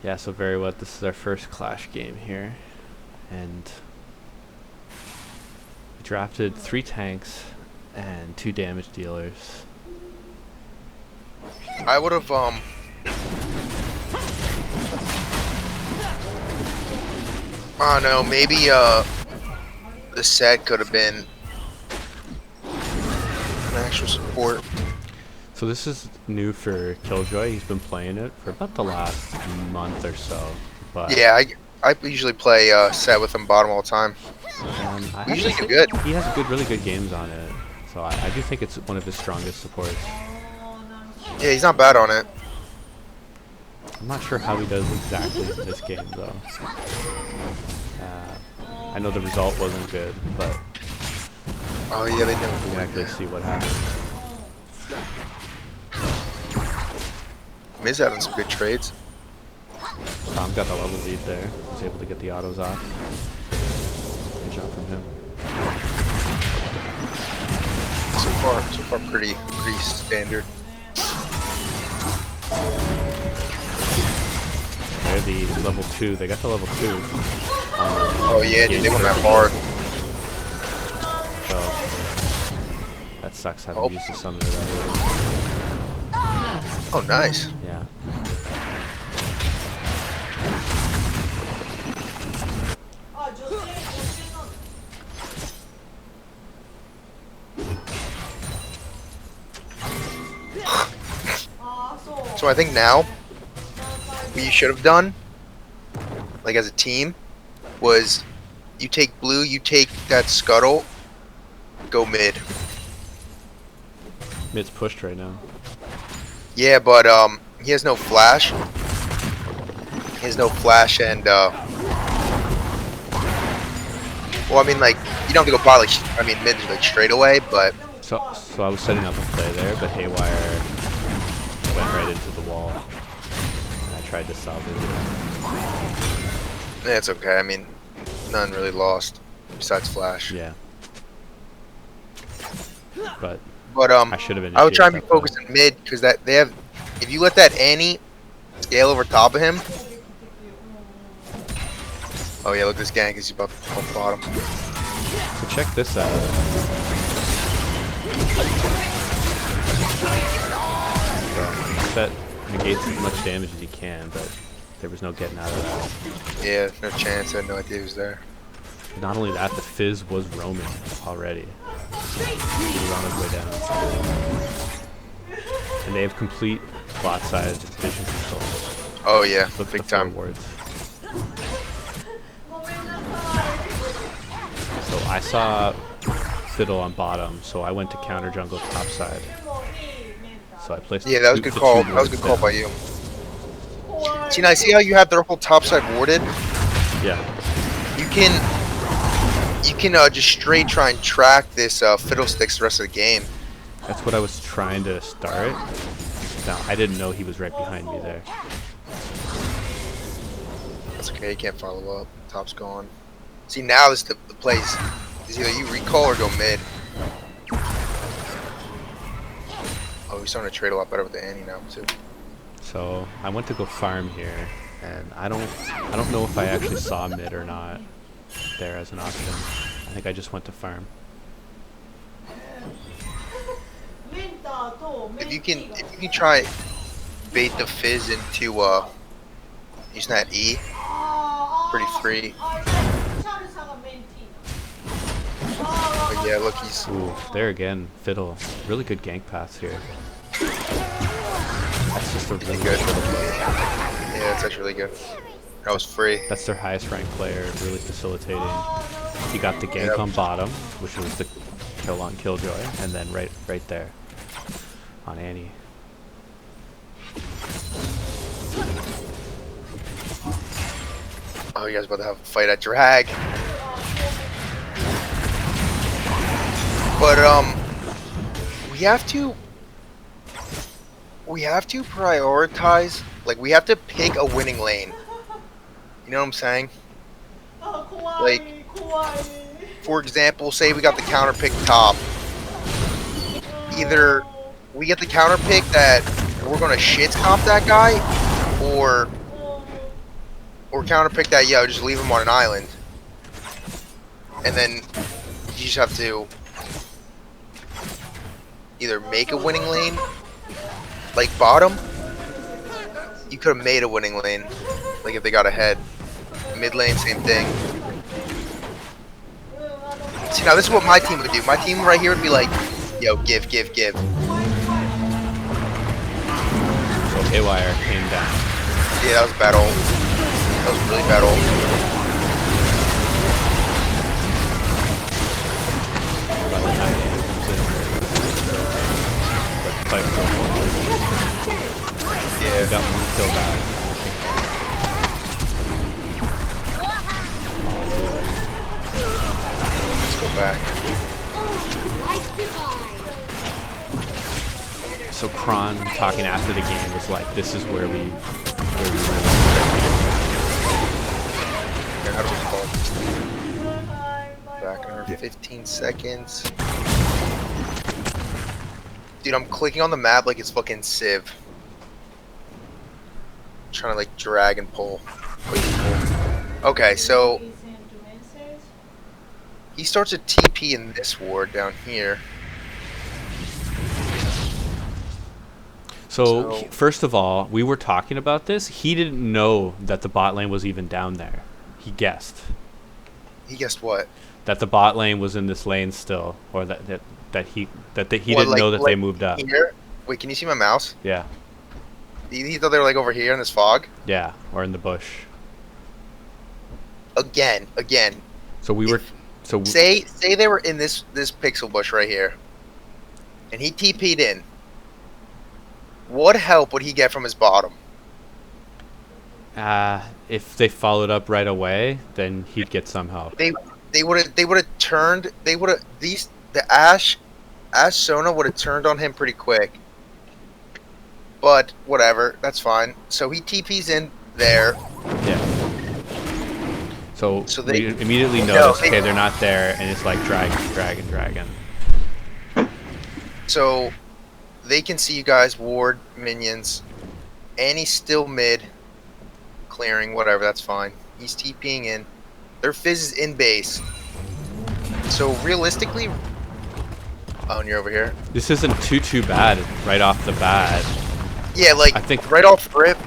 Yeah, so VeryWet, this is our first Clash game here. And we drafted 3 tanks and 2 damage dealers. I would have I don't know, maybe the set could have been an actual support. So this is new for Killjoy. He's been playing it for about the last month or so. But Yeah, I usually play set with him bottom all the time. I Usually actually do good. He has really good games on it. So I do think it's one of his strongest supports. Yeah, he's not bad on it. I'm not sure how he does exactly in this game though. I know the result wasn't good, but Oh yeah, they we can never. actually see what happened. Miz having some good trades. Tom got the level lead there. Was able to get the autos off. Good job from him. So far pretty standard. They're the level 2. They got the level 2. Oh yeah, dude, they went that hard. So that sucks having Oh. used the summoner that early. Oh nice. Yeah. So I think now what you should have done, like as a team, was you take blue, you take that scuttle, go mid. Mid's pushed right now. Yeah, but he has no flash. He has no flash and well, I mean, like, you don't have to go by, like, I mean, mid, like, straight away, but So I was setting up a play there, but Haywire went right into the wall. And I tried to salvage it. yeah, it's okay. I mean, none really lost besides flash. Yeah. But But I should have I would try and be initiated that play. focused in mid because that they have. If you let that Annie scale over top of him. Oh yeah, look at this gank. He's about to off bottom. So check this out. So set negates as much damage as he can, but there was no getting out of that. Yeah, no chance. I had no idea he was there. Not only that, the Fizz was roaming already. He was on his way down. And they have complete plot size vision control. Oh yeah, Look at big the time. forwards. So I saw Fiddle on bottom, so I went to counter jungle top side. So I placed Yeah, that was a good call. That was a good call by you. See, now see how you have their whole top side warded? Yeah. You can just straight try and track this Fiddlesticks the rest of the game. That's what I was trying to start. Now, I didn't know he was right behind me there. That's okay, you can't follow up. Top's gone. See, now this is the place. Is either you recall or go mid. Oh, he's starting to trade a lot better with the Annie now too. So I went to go farm here, and I don't know if I actually saw mid or not there as an option. I think I just went to farm. If you can try bait the Fizz into using that E, pretty free. But yeah, look, he's Ooh, there again, Fiddle. Really good gank paths here. That's just a really good. good play. Yeah, that's actually really good. That was free. That's their highest ranked player, really facilitating. He got the gank on bottom, which was the kill on Killjoy, and then right there on Annie. Oh, you guys about to have a fight at drag. But we have to prioritize. Like, we have to pick a winning lane. You know what I'm saying? Like, for example, say we got the counter pick top. Either we get the counter pick that we're gonna shit comp that guy, or counterpick that Yo, just leave him on an island. And then you just have to either make a winning lane, like bottom. You could have made a winning lane, like if they got ahead. Mid lane, same thing. See, now this is what my team would do. My team right here would be like, yo, give. So Haywire came down. Yeah, that was bad ult. That was really bad ult. By the time he comes in, but yeah, got one kill back. Let's go back. So Kron talking after the game was like, "This is where we win." How do we call it? Back in our 15 seconds. Dude, I'm clicking on the map like it's fucking Civ. I'm trying to like drag and pull. Okay, so he starts a TP in this ward down here. So first of all, we were talking about this. He didn't know that the bot lane was even down there. He guessed. He guessed what? That the bot lane was in this lane still, or that he What, didn't like- know that like they moved up. Here? Wait, can you see my mouse? Yeah, He thought they were like over here in this fog. yeah, or in the bush. Again. So we were. So Say they were in this pixel bush right here, and he TP'd in. What help would he get from his bottom? if they followed up right away, then he'd get some help. They would have turned. They would have the Ash Sona would have turned on him pretty quick. But whatever, that's fine. So he TP's in there. Yeah. So they we immediately notice, okay, they're not there, and it's like dragon. So they can see you guys, ward, minions, and he's still mid, clearing, whatever, that's fine. He's TPing in. Their Fizz is in base. So realistically, oh, and you're over here. This isn't too bad right off the bat. Yeah, like I think right off rip,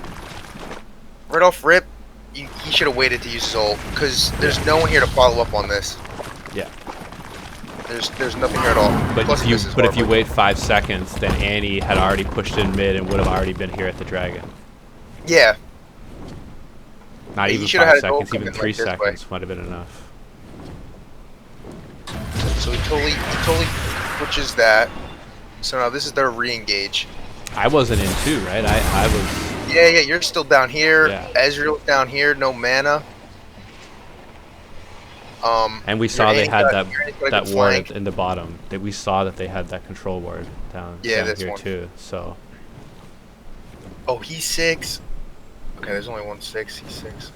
he should have waited to use his ult because there's no one here to follow up on this. Yeah. There's nothing here at all. But Plus, this is if you horrible. wait 5 seconds, then Annie had already pushed in mid and would have already been here at the dragon. Yeah. Not Yeah, even you should've 5 had an ult seconds, even coming 3 like this way. seconds might have been enough. So he totally switches that. So now this is their re-engage. I wasn't in too, right? I was. Yeah, you're still down here. Yeah. Ezreal's down here, no mana. And we saw they had that ward flank. in the bottom. That we saw that they had that control ward down this here one. too. So Oh, he's 6. Okay, there's only 1 6. He's 6.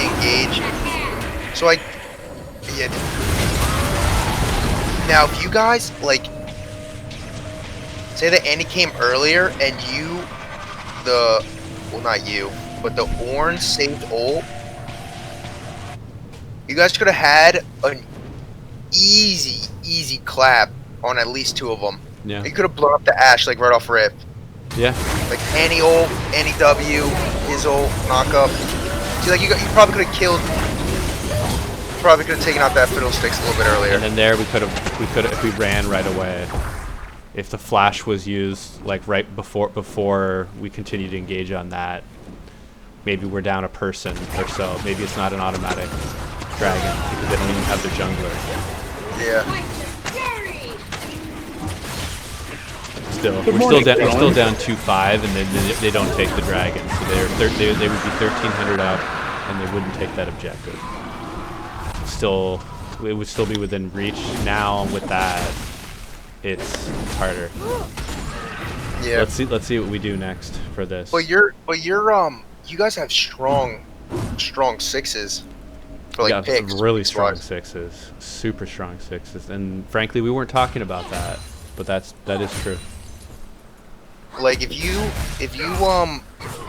Engage. So yeah. Now, if you guys like, say that Andy came earlier and not you, but the orange saved ult, you guys could have had an easy clap on at least 2 of them. yeah, You could have blown up the Ash like right off rip. yeah. Like Annie ult, Annie W, his ult, knock up. See, like you probably could have killed. Probably could have taken out that Fiddlesticks a little bit earlier. And then there we could have if we ran right away. If the flash was used like right before we continued to engage on that, maybe we're down a person or so. Maybe it's not an automatic dragon because they don't even have their jungler. Yeah. We're still down 2-5, and then they don't take the dragon, so they would be 1,300 up, and they wouldn't take that objective. It would still be within reach. Now with that, it's harder. Yeah. Let's see what we do next for this. But you guys have strong 6s for like Yeah, picks. really strong squads. 6s, super strong 6s, and frankly, we weren't talking about that, but that is true. Like if you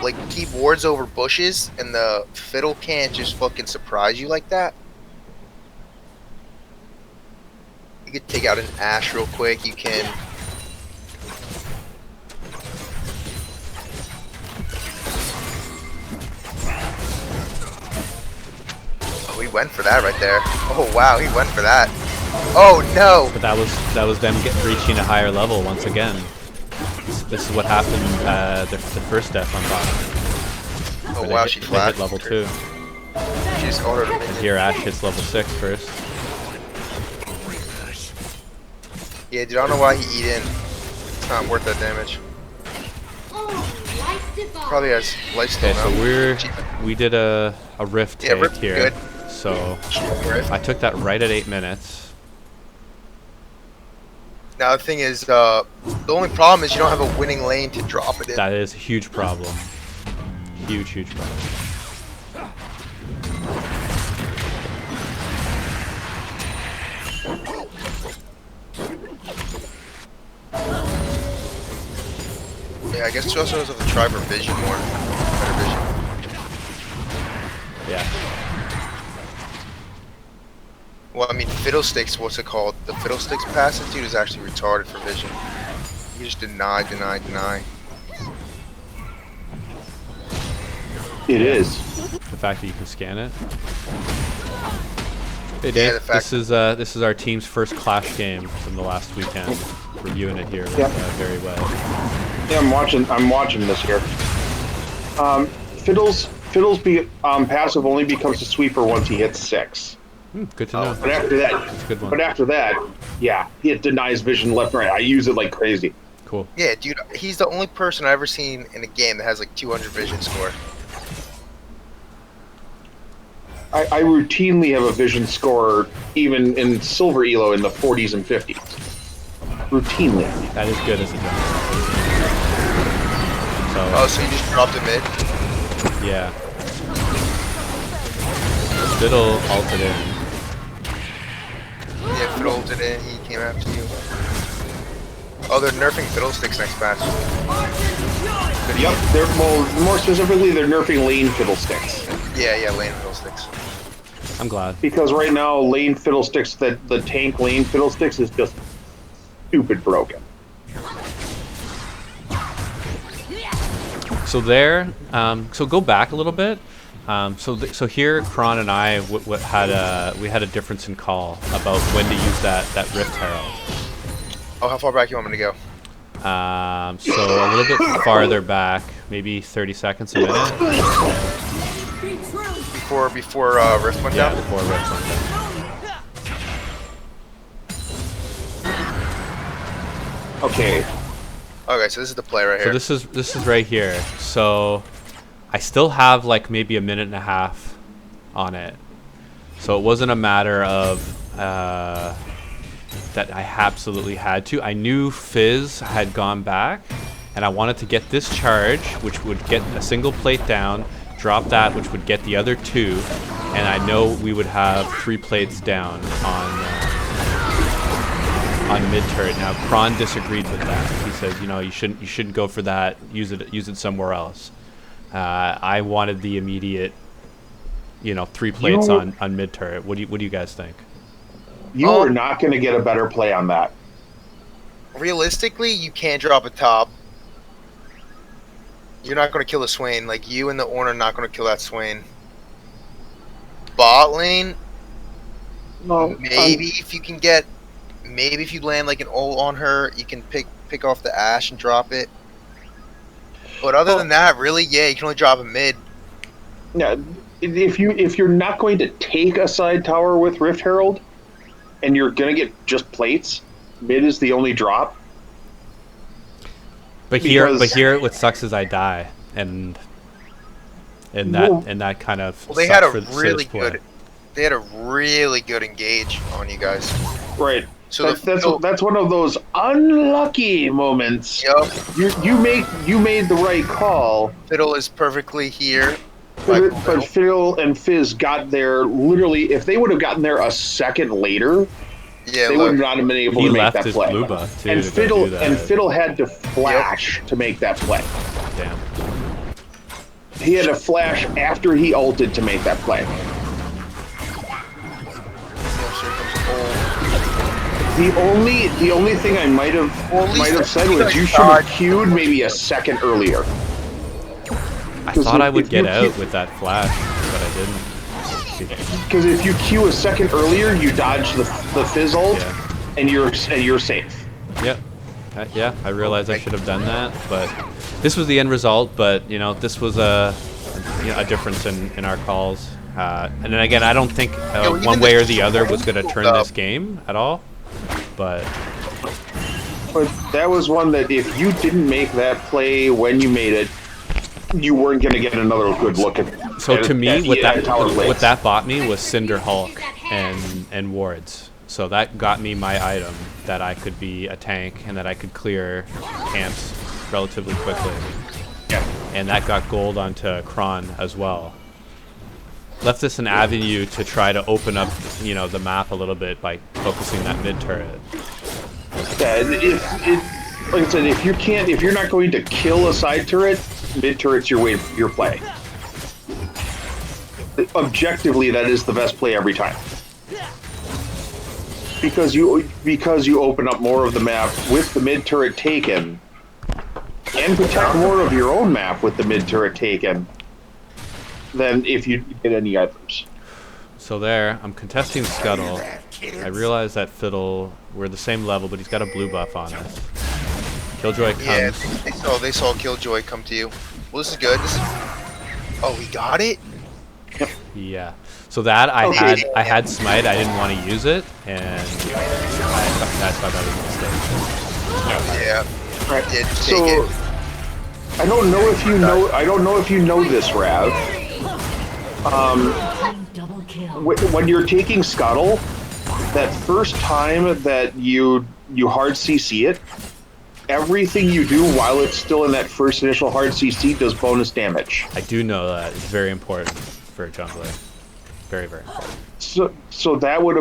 like keep wards over bushes and the fiddle can't just fucking surprise you like that. You could take out an Ash real quick. You can. Oh, he went for that right there. Oh wow, he went for that. Oh no! But that was them reaching a higher level once again. This is what happened the first death on bottom. Oh wow, she flashed. Hit level 2. She just ordered a And here Ash hits level 6 first. Yeah, dude, I don't know why he eat in. It's not worth that damage. Probably has lifesteal Okay, so now. we did a rift take Rift here. good. So I took that right at 8 minutes. Now the thing is, the only problem is you don't have a winning lane to drop it in. That is a huge problem. Huge problem. Yeah, I guess she also has to try for vision more. Better vision. Yeah. Well, I mean, Fiddlesticks, what's it called? The Fiddlesticks passive dude is actually retarded for vision. You just deny. It is. The fact that you can scan it. Hey Dave, Yeah, this is our team's first clash game from the last weekend. Reviewing it here with VeryWet. Yeah, I'm watching this here. Fiddle's passive only becomes a sweeper once he hits 6. Good to know. But after that, That's a good one. But after that, yeah, it denies vision left and right. I use it like crazy. Cool. Yeah, dude, he's the only person I've ever seen in a game that has like 200 vision score. I routinely have a vision score, even in silver elo, in the 40s and 50s. Routinely. That is good as a jump. Oh, so you just dropped a mid? Yeah. Fiddle ulted in. Yeah, Fiddle ulted in, he came after you. Oh, they're nerfing Fiddlesticks next patch. Yep, they're more specifically, they're nerfing lane fiddlesticks. Yeah, lane Fiddlesticks. I'm glad. Because right now, lane fiddlesticks, the tank lane fiddlesticks is just stupid broken. So there, so go back a little bit. So here, Kron and I we had a difference in call about when to use that Rift Herald. Oh, how far back you want me to go? So a little bit farther back, maybe 30 seconds a minute. Before Rift went down? Yeah, before Rift went down. Okay. Okay, so this is the play right here. So this is right here. So I still have like maybe a minute and a half on it. So it wasn't a matter of that I absolutely had to. I knew Fizz had gone back, and I wanted to get this charge, which would get a single plate down, drop that, which would get the other 2, and I know we would have 3 plates down on mid turret. Now Kron disagreed with that. He said, you know, you shouldn't go for that. Use it somewhere else. I wanted the immediate, 3 plates on mid turret. What do you guys think? You are not going to get a better play on that. Realistically, you can't drop a top. You're not going to kill a Swain. Like, you and the Ornn are not going to kill that Swain. Bot lane, maybe if you can get, maybe if you land like an ult on her, you can pick off the Ashe and drop it. But other than that, really, yeah, you can only drop a mid. Yeah, if you're not going to take a side tower with Rift Herald, and you're going to get just plates, mid is the only drop. But here, what sucks is I die, and that kind of. Well, they had a really good engage on you guys. Right. So that's one of those unlucky moments. Yep. You made the right call. Fiddle is perfectly here. But Fiddle and Fizz got there literally. If they would have gotten there a second later, Yeah, they would not have been able He to make left that his play. blue buff too. And to go do that. Fiddle had to flash to make that play. Damn. He had to flash after he ulted to make that play. The only thing I might have said was you should have queued maybe a second earlier. I thought I would get out with that flash, but I didn't. Because if you queue a second earlier, you dodge the fizz ult, Yeah. and you're safe. Yep. Yeah, I realized I should have done that, but this was the end result. But you know, this was a difference in our calls. And then again, I don't think one way or the other was going to turn this game at all. But that was one that if you didn't make that play when you made it, you weren't going to get another good look at. So to me, what what that bought me was Cinder Hulk and wards. So that got me my item that I could be a tank and that I could clear camps relatively quickly. Yeah. And that got gold onto Kron as well. Left us an avenue to try to open up, the map a little bit by focusing that mid turret. Yeah, like I said, if you're not going to kill a side turret, mid turret's your play. Objectively, that is the best play every time. Because you open up more of the map with the mid turret taken, and protect more of your own map with the mid turret taken, than if you get any others. So there, I'm contesting Scuttle. I realize that Fiddle, we're the same level, but he's got a blue buff on us. Killjoy comes. Yeah, they saw Killjoy come to you. Well, this is good. Oh, he got it? Yeah. So that I had smite. I didn't want to use it, and I thought that was a mistake. Yeah. Right. Did So take it. I don't know if you know. I don't know if you know this, Rav. When you're taking Scuttle, that first time that you hard CC it, everything you do while it's still in that first initial hard CC does bonus damage. I do know that. It's very important for a jungler. Very, very important. So that would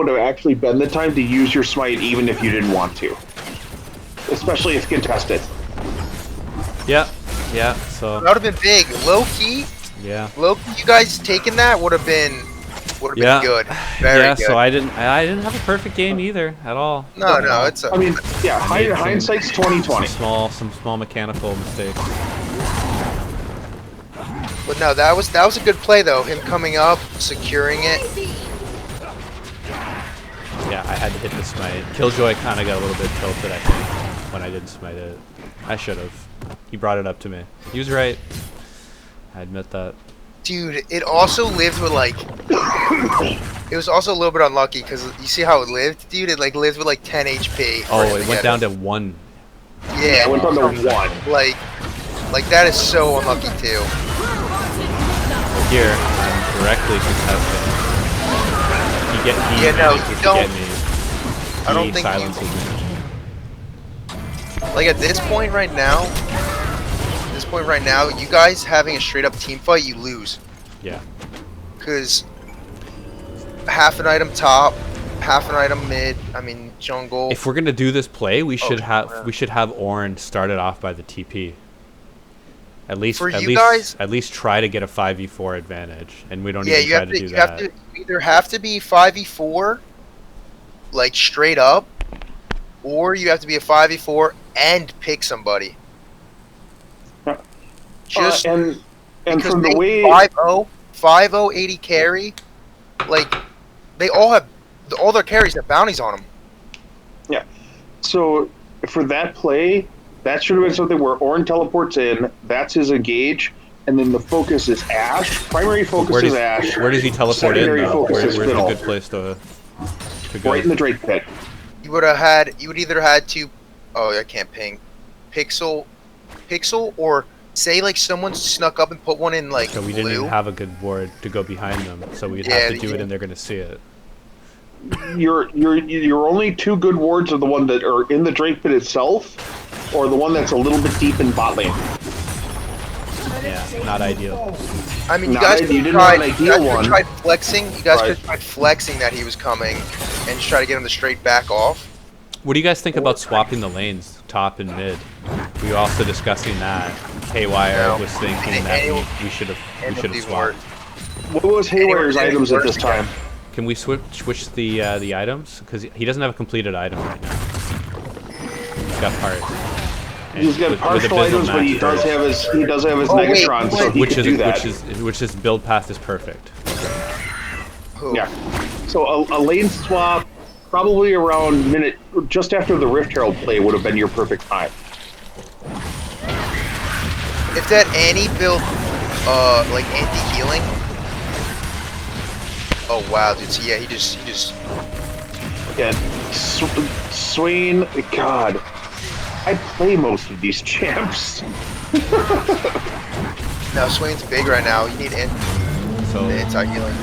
have actually been the time to use your smite even if you didn't want to. Especially if contested. Yeah, so That would have been big. Low key, you guys taking that would have been good. Very good. So I didn't have a perfect game either at all. No, it's I mean, yeah, hindsight's 20/20. Some small mechanical mistakes. But no, that was a good play though. Him coming up, securing it. Yeah, I had to hit the smite. Killjoy kind of got a little bit tilted, I think, when I didn't smite it. I should have. He brought it up to me. He was right. I admit that. Dude, it also lived with like... it was also a little bit unlucky because you see how it lived? Dude, it like lived with like 10 HP. Oh, it went down to 1. Yeah, it went down to 1. Like that is so unlucky too. Here, I'm directly contesting. You don't. Get me. I don't think silences me. Like at this point right now, you guys having a straight up team fight, you lose. Yeah. Because half an item top, half an item mid. I mean jungle. If we're gonna do this play, we should have Ornn started off by the TP. At least try to get a 5v4 advantage, and we don't even try to do that. You either have to be 5v4, like straight up, or you have to be a 5v4 and pick somebody. Just and from the way 5-0 80 carry, like they all their carries have bounties on them. Yeah. So for that play, that should have been something where Ornn teleports in. That's his engage, and then the focus is Ashe. Primary focus is Ashe. Where does he teleport in? Where's a good place to go? Right in the Drake pit. You would either had to. Oh, I can't ping. Pixel, or say like someone snuck up and put one in like So we didn't even have a good ward to go behind them, so we'd have to do it, and they're gonna see it. Your only two good wards are the one that are in the Drake pit itself, or the one that's a little bit deep in bot lane. Yeah, not ideal. I mean, you guys could have tried flexing. You guys could have tried flexing that he was coming, and just try to get him to straight back off. What do you guys think about swapping the lanes, top and mid? We were also discussing that. Haywire was thinking that we should have swapped. What was Haywire's items at this time? Can we switch the items? Because he doesn't have a completed item right now. He's got parts. And He's got partial items, but he does have his Negatron, so he can do that. Which his build path is perfect. Yeah. So a lane swap, probably around just after the Rift Herald play, would have been your perfect time. If that Annie built like anti-healing. Oh wow, dude. So yeah, he just. Yeah, Swain. God, I play most of these champs. No, Swain's big right now. You need anti-healing.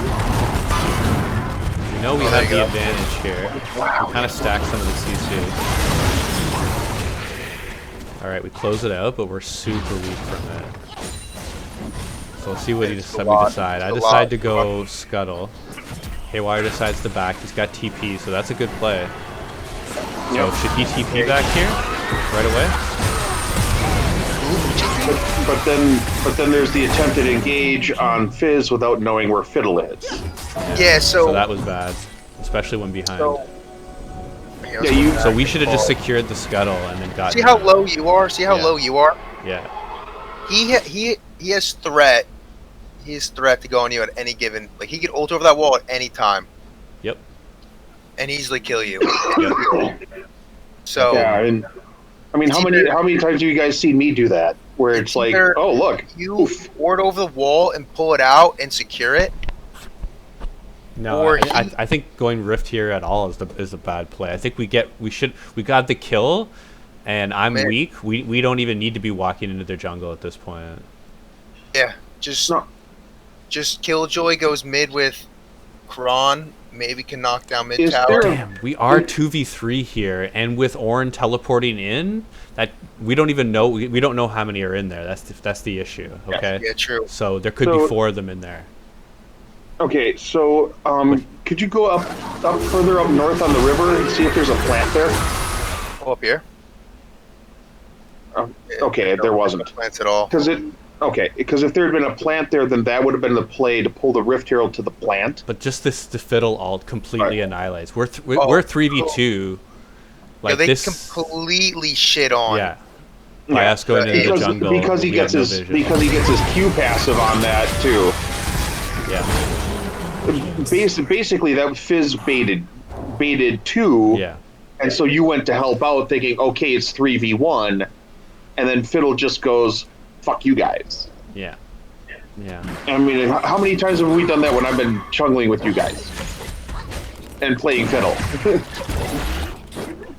We know we have the advantage here. We kind of stack some of the CC. Alright, we close it out, but we're super weak from it. So let's see what we decide. I decide to go Scuttle. Haywire decides to back. He's got TP, so that's a good play. So should he TP back here right away? But then there's the attempted engage on Fizz without knowing where Fiddle is. Yeah, so that was bad, especially when behind. So we should have just secured the Scuttle and then got. See how low you are. See how low you are. Yeah. He has threat. He has threat to go on you at any given. Like he could ult over that wall at any time. Yep. And easily kill you. Yep. So. Yeah, I mean, how many times do you guys see me do that? Where it's like, oh look, you ward over the wall and pull it out and secure it. No, I think going Rift here at all is a bad play. I think we got the kill, and I'm weak. We don't even need to be walking into their jungle at this point. Yeah, just Killjoy goes mid with Kron. Maybe can knock down mid tower. Damn, we are 2v3 here, and with Ornn teleporting in, that we don't even know. We don't know how many are in there. That's the issue. Okay. Yeah, true. So there could be 4 of them in there. Okay, so could you go up further up north on the river and see if there's a plant there? Go up here. Okay, there wasn't plants at all. Because if there had been a plant there, then that would have been the play to pull the Rift Herald to the plant. But just the Fiddle ult completely annihilates. We're 3v2. Like they completely shit on. Yeah. By us going into the jungle. Because he gets his Q passive on that too. Yeah. Basically, that Fizz baited 2. Yeah. And so you went to help out, thinking, okay, it's 3v1, and then Fiddle just goes, "Fuck you guys." Yeah. Yeah. I mean, how many times have we done that when I've been chungling with you guys and playing Fiddle?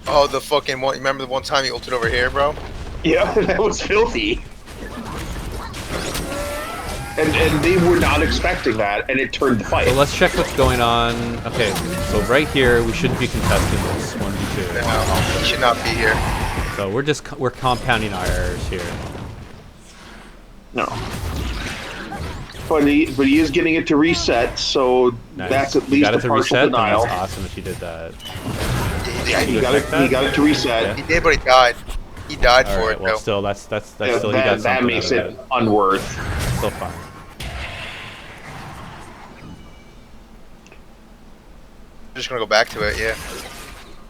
Oh, the fucking one! Remember the one time you ulted over here, bro? Yeah, that was filthy. And they were not expecting that, and it turned the fight. So let's check what's going on. Okay, so right here, we shouldn't be contesting this 1v2. No, we should not be here. So we're compounding our errors here. No. But he is getting it to reset, so Nice. that's at least a partial denial. That's awesome if he did that. Yeah, he got it to reset. Yeah. He did, but he died. He died for it. Well, though. Still, that's still he got something. That makes it unworth. Still fine. Just gonna go back to it, yeah.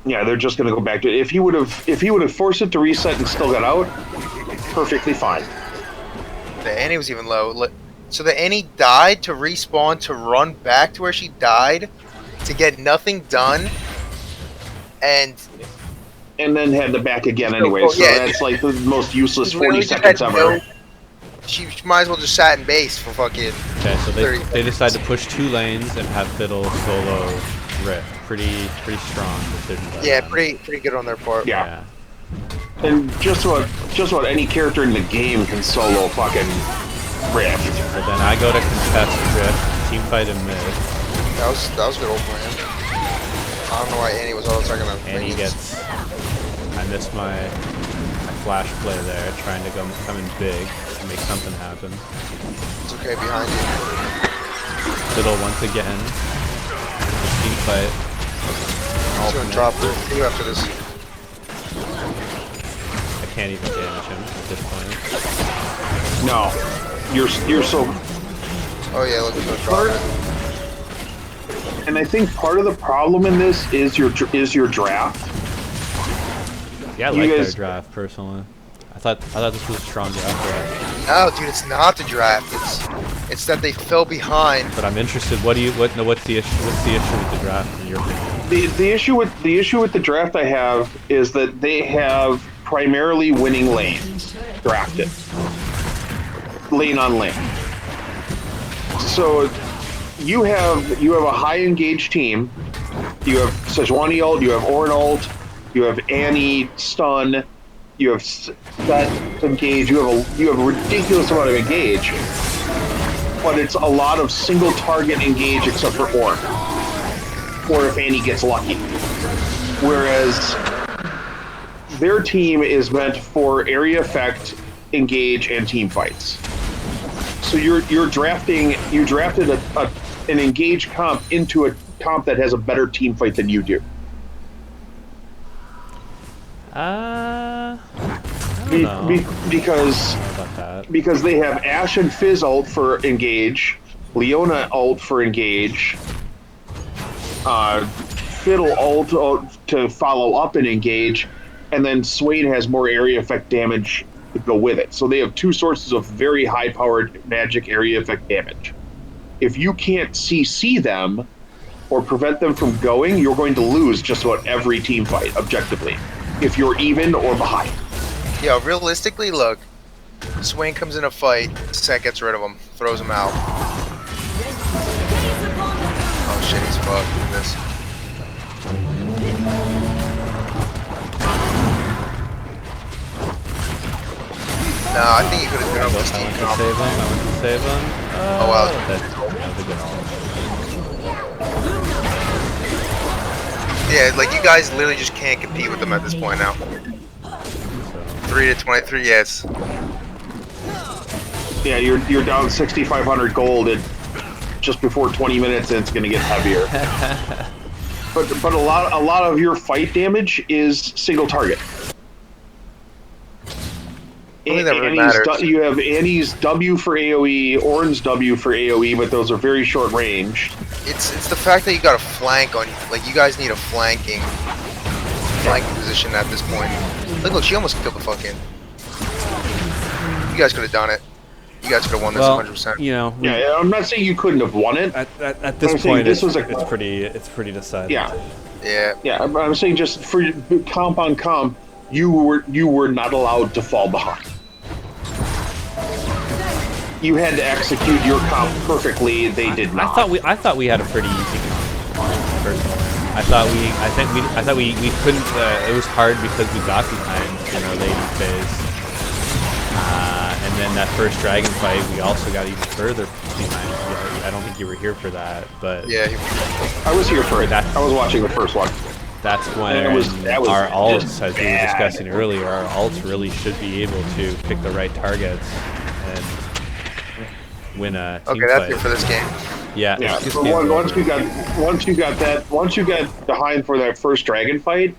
Yeah, they're just gonna go back to it. If he would have forced it to reset and still got out, perfectly fine. The Annie was even low. So the Annie died to respawn to run back to where she died to get nothing done, and then had the back again anyway. So that's like the most useless 40 seconds ever. She might as well just sat in base for fucking. Okay, so they decide to push 2 lanes and have Fiddle solo Rift. Pretty strong decision. Yeah, pretty good on their part. Yeah. And just about any character in the game can solo fucking Rift. So then I go to contest Rift, team fight in mid. That was good old plan. I don't know why Annie was all the time gonna. Annie gets. I missed my flash play there, trying to come in big to make something happen. It's okay behind you. Fiddle once again. Team fight. He's gonna drop through after this. I can't even damage him at this point. No, you're so. Oh yeah, look, he's gonna drop it. And I think part of the problem in this is your draft. Yeah, I You like guys- their draft personally. I thought this was a strong draft for us. No, dude, it's not the draft. It's that they fell behind. But I'm interested. What's the issue? What's the issue with the draft in your opinion? The issue with the draft I have is that they have primarily winning lanes drafted, lane on lane. So you have a high engaged team. You have Sejuani ult, you have Ornn ult, you have Annie stun, you have Set engage. You have a ridiculous amount of engage, but it's a lot of single target engage except for Ornn, or if Annie gets lucky. Whereas their team is meant for area effect, engage, and team fights. So you drafted an engaged comp into a comp that has a better team fight than you do. I don't know. Because I don't know about that. because they have Ashe and Fizz ult for engage, Leona ult for engage, Fiddle ult to follow up and engage, and then Swain has more area effect damage to go with it. So they have two sources of very high-powered magic area effect damage. If you can't CC them or prevent them from going, you're going to lose just about every team fight, objectively, if you're even or behind. Yeah, realistically, look. Swain comes in a fight, Set gets rid of him, throws him out. Oh shit, he's fucked with this. No, I think you could have done this I team went to comp. save him. I went to save him. Oh wow. That's a good ult. Yeah, like you guys literally just can't compete with them at this point now. 3 to 23, yes. Yeah, you're down 6,500 gold at just before 20 minutes, and it's going to get heavier. but a lot of your fight damage is single target. I think that really matters. You have Annie's W for AoE, Ornn's W for AoE, but those are very short range. It's the fact that you got a flank on you. Like you guys need a flanking position at this point. Look, she almost killed the fucking. You guys could have done it. You guys could have won this 100%. You know, Yeah, I'm not saying you couldn't have won it. at this I'm saying point, this was it's pretty decided. Yeah, Yeah. I'm saying just for comp on comp, you were not allowed to fall behind. You had to execute your comp perfectly. They did not. I thought we had a pretty easy comp, personally. I thought we couldn't. It was hard because we got behind in our late phase, and then that first dragon fight, we also got even further behind. I don't think you were here for that, but Yeah. I was here for it. I was watching the first one. that's when that was our ults, just as we were bad. discussing earlier, our ults really should be able to pick the right targets and win a team Okay, that's fight. it for this game. Yeah. Yeah. this So game's once over. you got behind for that first dragon fight,